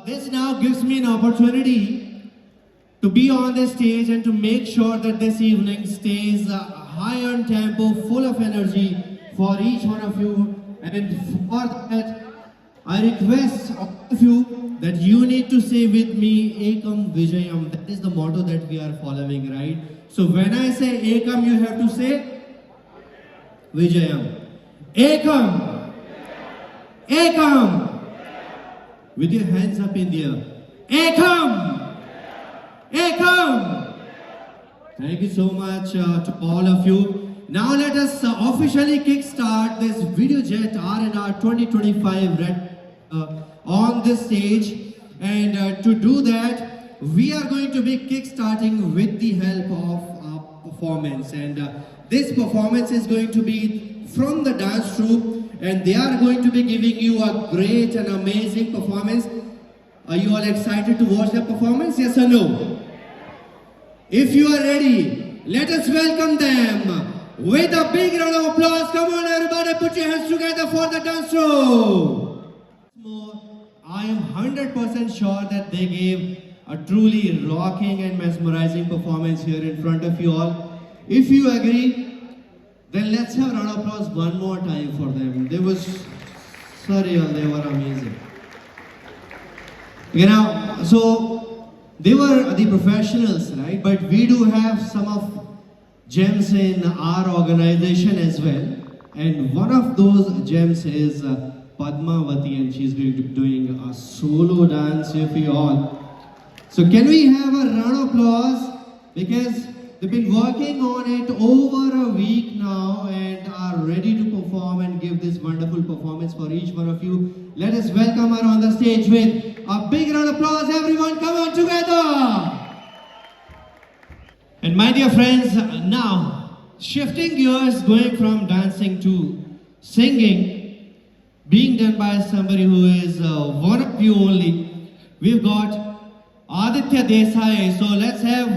This now gives me an opportunity to be on the stage and to make sure that this evening stays high on tempo, full of energy for each one of you. And for that, I request all of you that you need to say with me, Ekam Vijayam. That is the motto that we are following, right? So when I say Ekam, you have to say Vijayam. Ekam! Ekam! With your hands up in the air. Ekam! Ekam! Thank you so much to all of you. Now let us officially kickstart this VideoJet R&R 2025 on this stage. And to do that, we are going to be kickstarting with the help of performance. And this performance is going to be from the dance troupe. And they are going to be giving you a great and amazing performance. Are you all excited to watch the performance? Yes or no? If you are ready, let us welcome them with a big round of applause. Come on everybody, put your hands together for the dance troupe. I am 100% sure that they gave a truly rocking and mesmerizing performance here in front of you all. If you agree, then let's have a round of applause one more time for them. They was surreal, they were amazing. You know, so they were the professionals, right? But we do have some of gems in our organization as well. And one of those gems is Padmavati, and she's going to be doing a solo dance here for you all. So can we have a round of applause? Because they've been working on it over a week now and are ready to perform and give this wonderful performance for each one of you. Let us welcome her on the stage with a big round of applause. Everyone, come on together. And my dear friends, now shifting gears, going from dancing to singing, being done by somebody who is one of you only. We've got Aditya Desai. So let's have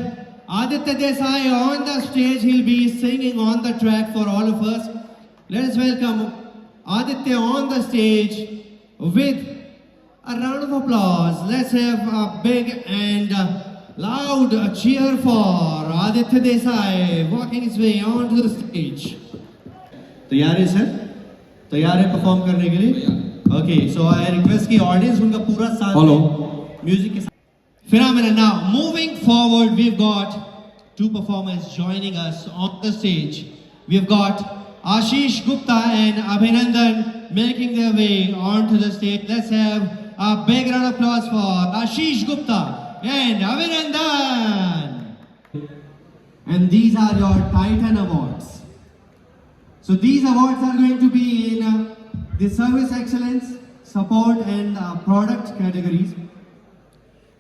Aditya Desai on the stage. He'll be singing on the track for all of us. Let us welcome Aditya on the stage with a round of applause. Let's have a big and loud cheer for Aditya Desai walking his way onto the stage. तैयार है sir? तैयार है perform करने के लिए? Okay, so I request the audience उनका पूरा साथ music के साथ. Phenomenal. Now, moving forward, we've got two performers joining us on the stage. We've got Ashish Gupta and Abhinandan making their way onto the stage. Let's have a big round of applause for Ashish Gupta and Abhinandan. And these are your Titan Awards. So these awards are going to be in the Service Excellence, Support and Product categories.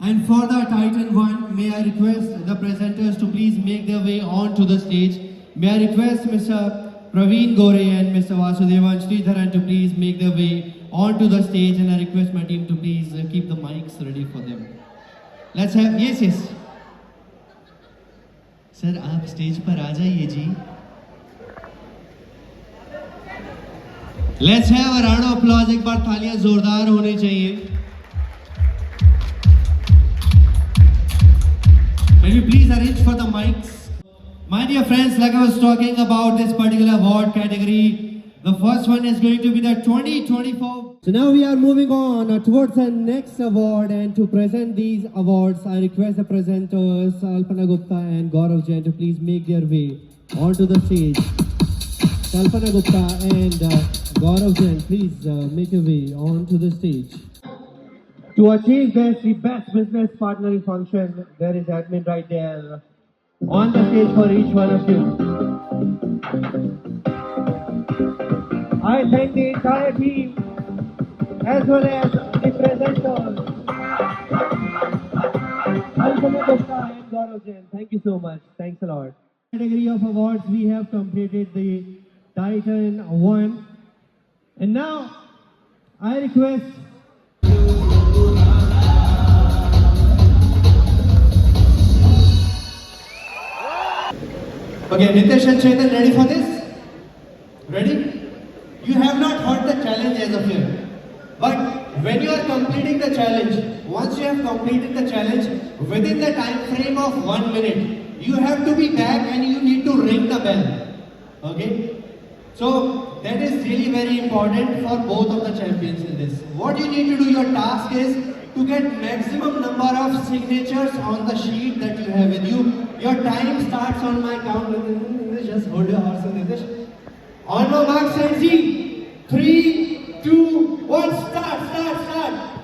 And for the Titan 1, may I request the presenters to please make their way onto the stage. May I request Mr. Praveen Gore and Mr. Vasudevan Sridharan to please make their way onto the stage, and I request my team to please keep the mics ready for them. Let's have, yes. Sir, आप stage पर आ जाइए जी. Let's have a round of applause. एक बार तालियां जोरदार होनी चाहिए. Can you please arrange for the mics? My dear friends, like I was talking about this particular award category, the first one is going to be the 2024. So now we are moving on towards the next award, and to present these awards, I request the presenters Kalpana Gupta and Gaurav Jain to please make their way onto the stage. Kalpana Gupta and Gaurav Jain, please make your way onto the stage. To achieve this, the best business partnering function, there is admin right there on the stage for each one of you. I thank the entire team as well as the presenters, Kalpana Gupta and Gaurav Jain. Thank you so much. Thanks a lot. Category of awards, we have completed the Titan 1. And now, I request Okay, Nitesh and Chetan, ready for this? Ready? You have not heard the challenge as of yet. But when you are completing the challenge, once you have completed the challenge within the time frame of 1 minute, you have to be back and you need to ring the bell. Okay? So that is really very important for both of the champions in this. What you need to do, your task is to get maximum number of signatures on the sheet that you have with you. Your time starts on my count. Just hold your horse in this. On my mark, set, 3, 2, 1, start.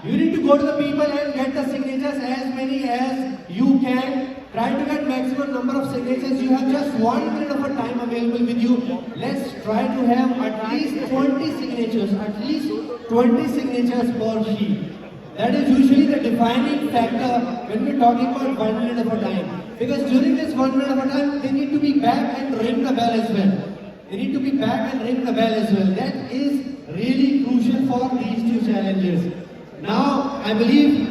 You need to go to the people and get the signatures as many as you can. Try to get maximum number of signatures. You have just 1 minute of a time available with you. Let's try to have at least 20 signatures. At least 20 signatures per sheet. That is usually the defining factor when we're talking about 1 minute of a time. Because during this 1 minute of a time, they need to be back and ring the bell as well. They need to be back and ring the bell as well. That is really crucial for these two challenges. Now, I believe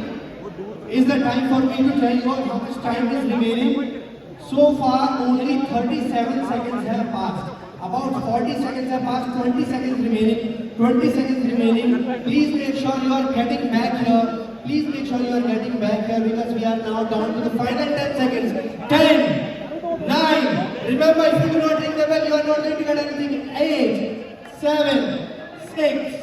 is the time for me to tell you how much time is remaining. So far, only 37 seconds have passed. About 40 seconds have passed, 20 seconds remaining. 20 seconds remaining. Please make sure you are getting back here. Please make sure you are getting back here because we are now down to the final 10 seconds. 10, 9. Remember, if you do not ring the bell, you are not going to get anything. 8, 7, 6,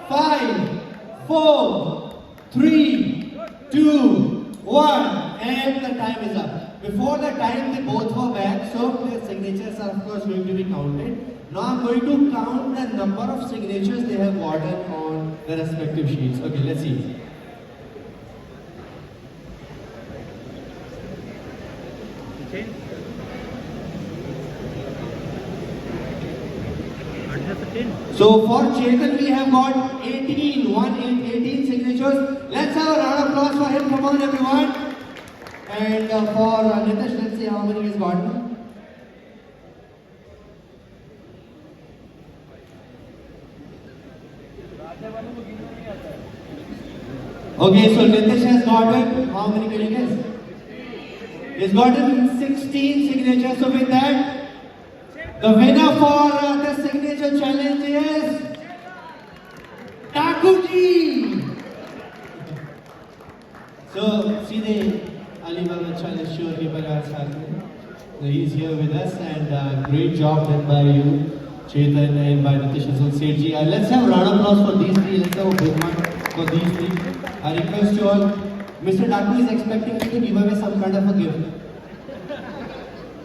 5, 4, 3, 2, 1. And the time is up. Before the time, they both were back, so their signatures are of course going to be counted. Now I'm going to count the number of signatures they have gotten on their respective sheets. Okay, let's see. So for Chetan, we have got 18 signatures. Let's have a round of applause for him. Come on, everyone. And for Nitesh, let's see how many he's gotten. Okay, so Nitesh has gotten, how many can you guess? He's gotten 16 signatures. So with that, the winner for the signature challenge is Takuji. So सीधे Alibaba challenge show के परिवार साथ में. So he's here with us and great job done by you, Chetan, and by Nitesh Sethi. Let's have a round of applause for these three. Let's have a big one for these three. I request you all. Mr. Taku is expecting me to give away some kind of a gift.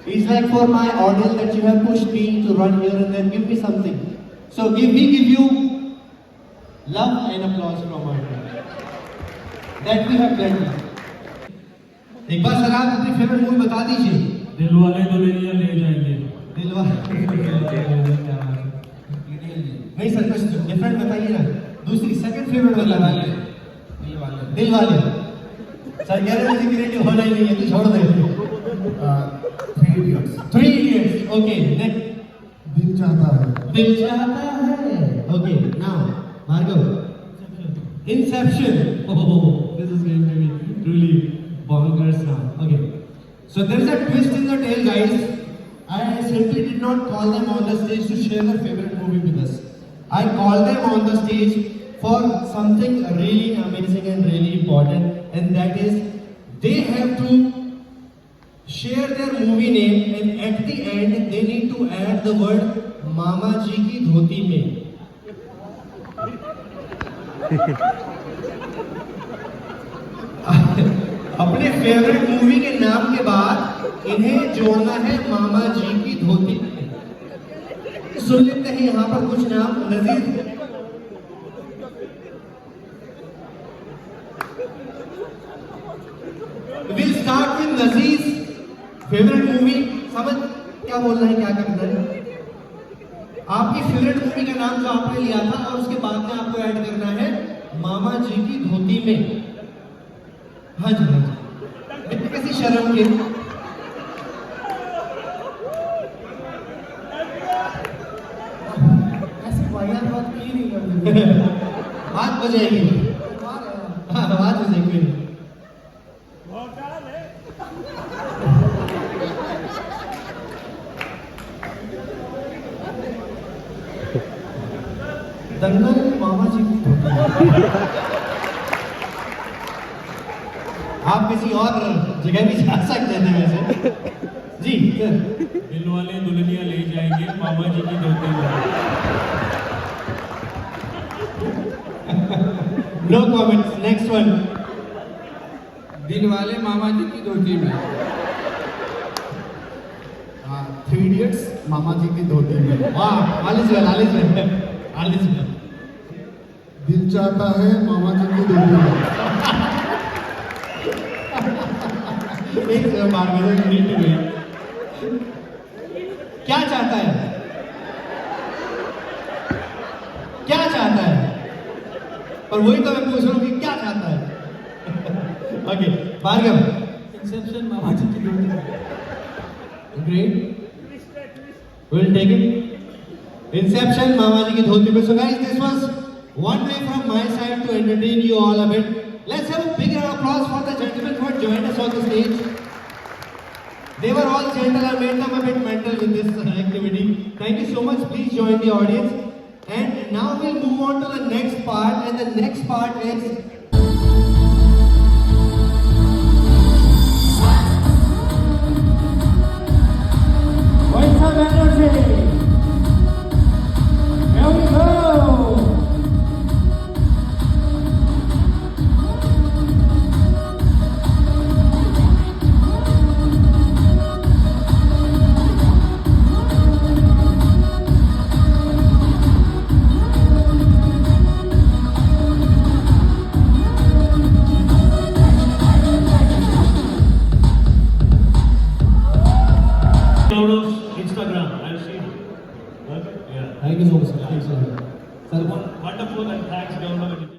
It's like for my ordeal that you have pushed me to run here and then give me something. So we give you love and applause from our side. That we have done. एक बार sir आप अपनी favourite movie बता दीजिए. दिलवाले दुल्हनिया ले जाएंगे. दिलवाले नहीं sir कुछ different बताइए ना. दूसरी सेकंड फेवरेट बताइए. दिलवाले. सर कह रहे मुझे क्रिएटिव होना ही नहीं है तो छोड़ दे. 3 Idiots. 3 Idiots. Okay, next. दिल चाहता है. दिल चाहता है. Okay, now Bhargav. Inception. Oh, this is going to be truly bonkers now. Okay, so there is a twist in the tale, guys. I simply did not call them on the stage to share their favorite movie with us. I called them on the stage for something really amazing and really important, and that is they have to share their movie name, and at the end they need to add the word Mama Ji ki dhoti mein. अपने favourite movie के नाम के बाद इन्हें जोड़ना है मामा जी की धोती. सुन लेते हैं यहाँ पर कुछ नाम. नजीर. We'll start with Nazir's favourite movie. समझ क्या बोलना है, क्या करना है. आपकी फेवरेट मूवी का नाम जो आपने लिया था और उसके बाद में आपको ऐड करना है मामा जी की धोती में. हाँ जी, हाँ जी. इतनी कैसी शर्म के. ऐसी वाहियात बात की नहीं करते. बात हो जाएगी. हाँ, बात हो जाएगी. दंगल मामा जी की धोती। आप किसी और जगह भी जा सकते थे वैसे। जी सर। दिल वाले दुल्हनिया ले जाएंगे मामा जी की धोती में। No comments, next one. दिल वाले मामा जी की धोती में। थ्री इडियट्स मामा जी की धोती में। वाह, all is well, all is well, all is well. दिल चाहता है मामा जी की धोती में। एक मार्गदर्शन नीड टू वेट। क्या चाहता है? क्या चाहता है? और वही तो मैं पूछ रहा हूँ कि क्या चाहता है? ओके, भार्गव। इंसेप्शन मामा जी की धोती में। Great. We'll take it. Inception, Mama ji ki dhoti mein. So guys, this was one way from my side to entertain you all a bit. Let's have a big round of applause for the gentlemen who had joined us on the stage. They were all gentle. I made them a bit mental with this activity. Thank you so much. Please join the audience. And now we'll move on to the next part. And the next part is What's up, energy? Here we go. Instagram, I've seen it. Okay? Yeah. thank you so much. Thanks so much. Sir, Wonderful and thanks, Governor.